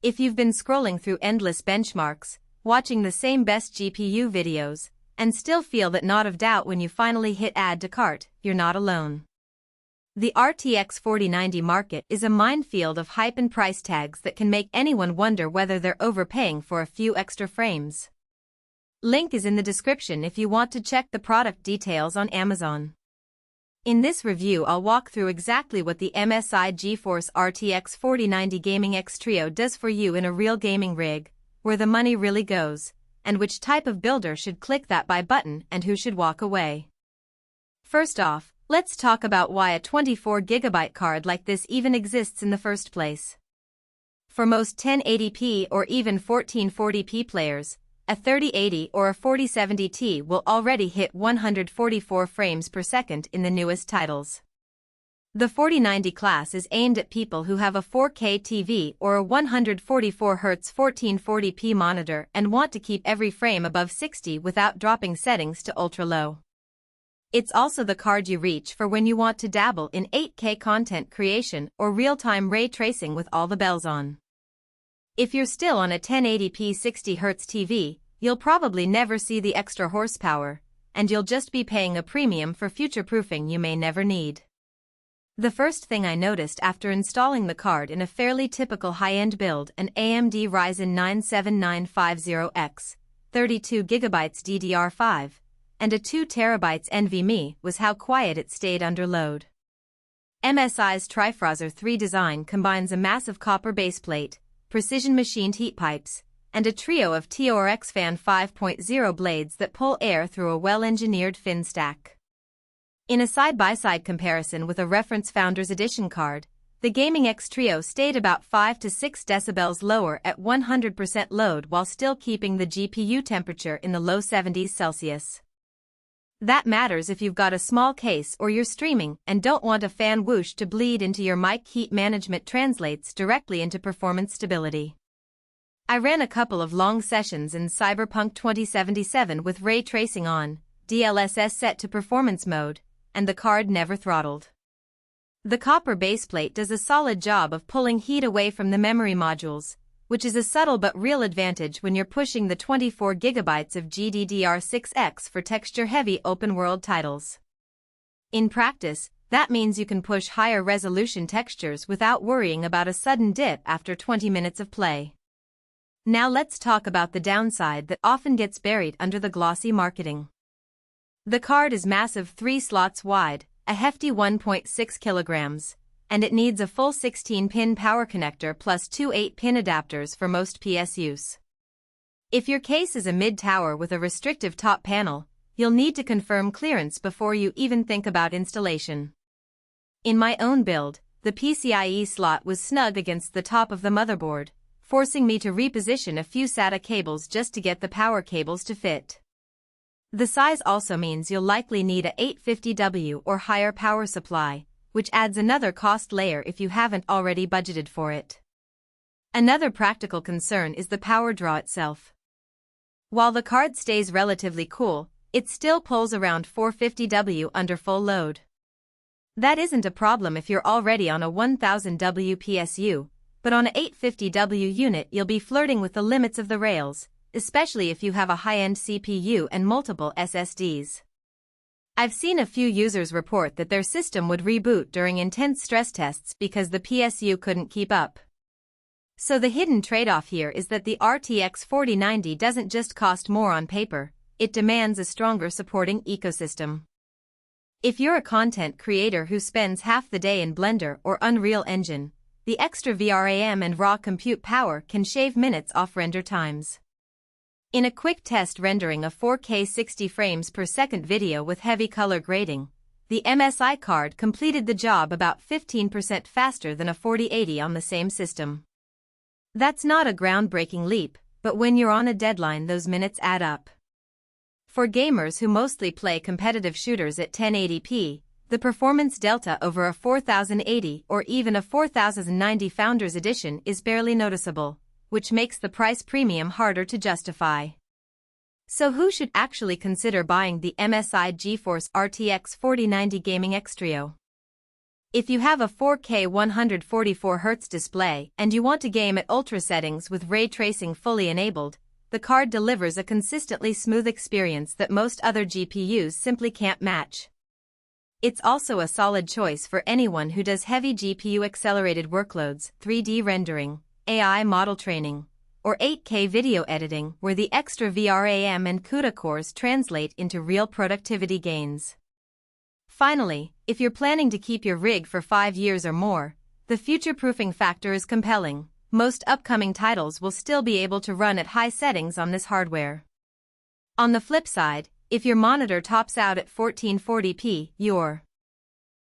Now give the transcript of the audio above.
If you've been scrolling through endless benchmarks, watching the same best GPU videos, and still feel that knot of doubt when you finally hit add to cart, you're not alone. The RTX 4090 market is a minefield of hype and price tags that can make anyone wonder whether they're overpaying for a few extra frames. Link is in the description if you want to check the product details on Amazon. In this review I'll walk through exactly what the MSI GeForce RTX 4090 Gaming X Trio does for you in a real gaming rig, where the money really goes, and which type of builder should click that buy button and who should walk away. First off, let's talk about why a 24GB card like this even exists in the first place. For most 1080p or even 1440p players, a 3080 or a 4070 Ti will already hit 144 frames per second in the newest titles. The 4090 class is aimed at people who have a 4K TV or a 144Hz 1440p monitor and want to keep every frame above 60 without dropping settings to ultra-low. It's also the card you reach for when you want to dabble in 8K content creation or real-time ray tracing with all the bells on. If you're still on a 1080p 60Hz TV, you'll probably never see the extra horsepower, and you'll just be paying a premium for future-proofing you may never need. The first thing I noticed after installing the card in a fairly typical high-end build, an AMD Ryzen 9 7950X, 32GB DDR5, and a 2TB NVMe was how quiet it stayed under load. MSI's Trifrozer 3 design combines a massive copper baseplate, precision machined heat pipes, and a trio of TORX Fan 5.0 blades that pull air through a well-engineered fin stack. In a side-by-side comparison with a reference Founders Edition card, the Gaming X Trio stayed about 5 to 6 decibels lower at 100% load while still keeping the GPU temperature in the low 70s Celsius. That matters if you've got a small case or you're streaming and don't want a fan whoosh to bleed into your mic. Heat management translates directly into performance stability. I ran a couple of long sessions in Cyberpunk 2077 with ray tracing on, DLSS set to performance mode, and the card never throttled. The copper baseplate does a solid job of pulling heat away from the memory modules, which is a subtle but real advantage when you're pushing the 24GB of GDDR6X for texture-heavy open-world titles. In practice, that means you can push higher resolution textures without worrying about a sudden dip after 20 minutes of play. Now let's talk about the downside that often gets buried under the glossy marketing. The card is massive, 3 slots wide, a hefty 1.6 kilograms, and it needs a full 16-pin power connector plus 2 8-pin adapters for most PS use. If your case is a mid-tower with a restrictive top panel, you'll need to confirm clearance before you even think about installation. In my own build, the PCIe slot was snug against the top of the motherboard, forcing me to reposition a few SATA cables just to get the power cables to fit. The size also means you'll likely need a 850W or higher power supply, which adds another cost layer if you haven't already budgeted for it. Another practical concern is the power draw itself. While the card stays relatively cool, it still pulls around 450W under full load. That isn't a problem if you're already on a 1000W PSU, but on a 850W unit you'll be flirting with the limits of the rails, especially if you have a high-end CPU and multiple SSDs. I've seen a few users report that their system would reboot during intense stress tests because the PSU couldn't keep up. So the hidden trade-off here is that the RTX 4090 doesn't just cost more on paper, it demands a stronger supporting ecosystem. If you're a content creator who spends half the day in Blender or Unreal Engine, the extra VRAM and raw compute power can shave minutes off render times. In a quick test rendering a 4K 60 frames per second video with heavy color grading, the MSI card completed the job about 15% faster than a 4080 on the same system. That's not a groundbreaking leap, but when you're on a deadline those minutes add up. For gamers who mostly play competitive shooters at 1080p, the performance delta over a 4080 or even a 4090 Founders Edition is barely noticeable, which makes the price premium harder to justify. So who should actually consider buying the MSI GeForce RTX 4090 Gaming X Trio? If you have a 4K 144Hz display and you want to game at ultra settings with ray tracing fully enabled, the card delivers a consistently smooth experience that most other GPUs simply can't match. It's also a solid choice for anyone who does heavy GPU-accelerated workloads, 3D rendering, AI model training, or 8K video editing, where the extra VRAM and CUDA cores translate into real productivity gains. Finally, if you're planning to keep your rig for 5 years or more, the future-proofing factor is compelling. Most upcoming titles will still be able to run at high settings on this hardware. On the flip side, if your monitor tops out at 1440p, you're